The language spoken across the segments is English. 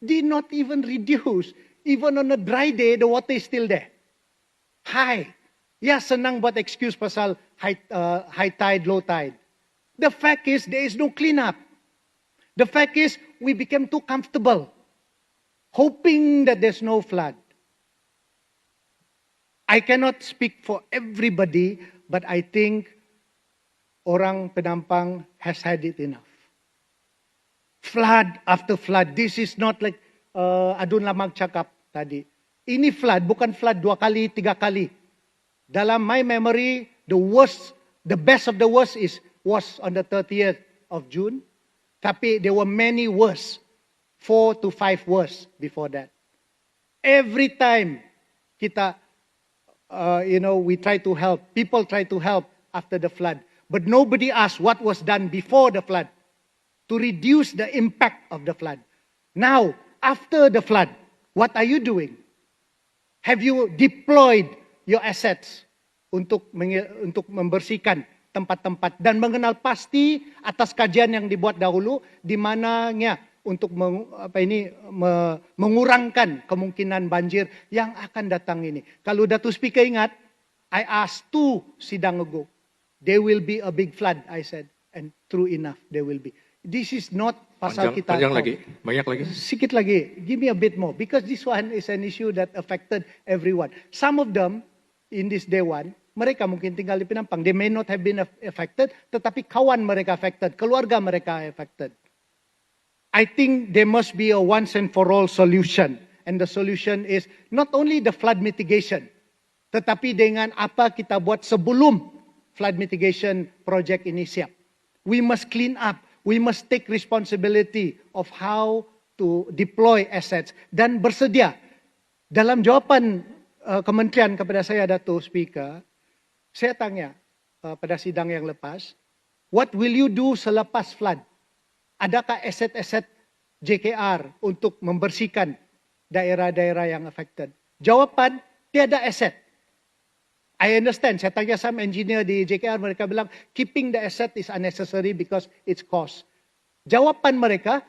did not even reduce. Even on a dry day, the water is still there. High. Ya, senang buat excuse pasal high tide, low tide. The fact is, there is no cleanup. The fact is, we became too comfortable, hoping that there's no flood. I cannot speak for everybody, but I think orang Penampang has had it enough. Flood after flood. This is not like Adun Lamag cakap tadi. Ini flood, bukan flood 2 kali, 3 kali. Dalam my memory, the worst, the best of the worst was on the 30th of June. Tapi there were many worse, 4 to 5 worse before that. Every time kita, we try to help, people try to help after the flood. But nobody asked what was done before the flood to reduce the impact of the flood. Now, after the flood, what are you doing? Have you deployed your assets untuk membersihkan tempat-tempat dan mengenal pasti atas kajian yang dibuat dahulu di mananya untuk mengurangkan kemungkinan banjir yang akan datang ini. Kalau Datuk Speaker ingat, I asked 2 sidang ago, there will be a big flood, I said, and true enough, there will be. This is not pasal kita. Banyak lagi. Sikit lagi. Give me a bit more. Because this one is an issue that affected everyone. Some of them, in this day one, mereka mungkin tinggal di Penampang. They may not have been affected, tetapi kawan mereka affected, keluarga mereka affected. I think there must be a once and for all solution. And the solution is not only the flood mitigation, tetapi dengan apa kita buat sebelum flood mitigation project ini siap. We must clean up. We must take responsibility of how to deploy assets dan bersedia. Dalam jawapan kementerian kepada saya, Datuk Speaker, saya tanya pada sidang yang lepas, what will you do selepas flood? Adakah aset-aset JKR untuk membersihkan daerah-daerah yang affected? Jawapan, tiada aset. I understand, saya tanya some engineer di JKR, mereka bilang, keeping the asset is unnecessary because it's cost. Jawapan mereka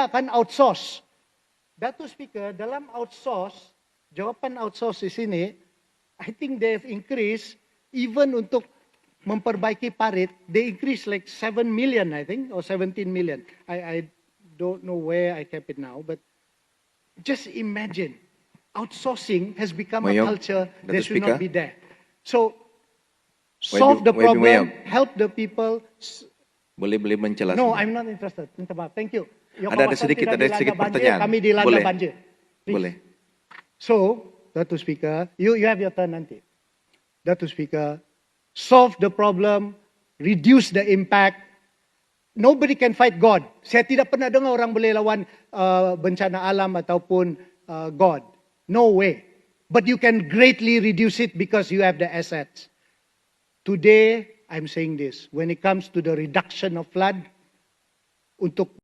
akan outsource. Datuk Speaker, dalam outsource, jawapan outsource di sini, I think they've increased, even untuk memperbaiki parit, they increased like 7 million, I think, or 17 million. I don't know where I kept it now, but just imagine, outsourcing has become a culture that should not be there. So, solve the problem, help the people. Boleh menjelaskan? No, I'm not interested. Minta maaf. Thank you. Ada sedikit pertanyaan. Kami dilanda banjir. Boleh. So, Datuk Speaker, you have your turn nanti. Datuk Speaker, solve the problem, reduce the impact. Nobody can fight God. Saya tidak pernah dengar orang boleh lawan bencana alam ataupun God. No way. But you can greatly reduce it because you have the assets. Today, I'm saying this. When it comes to the reduction of flood, untuk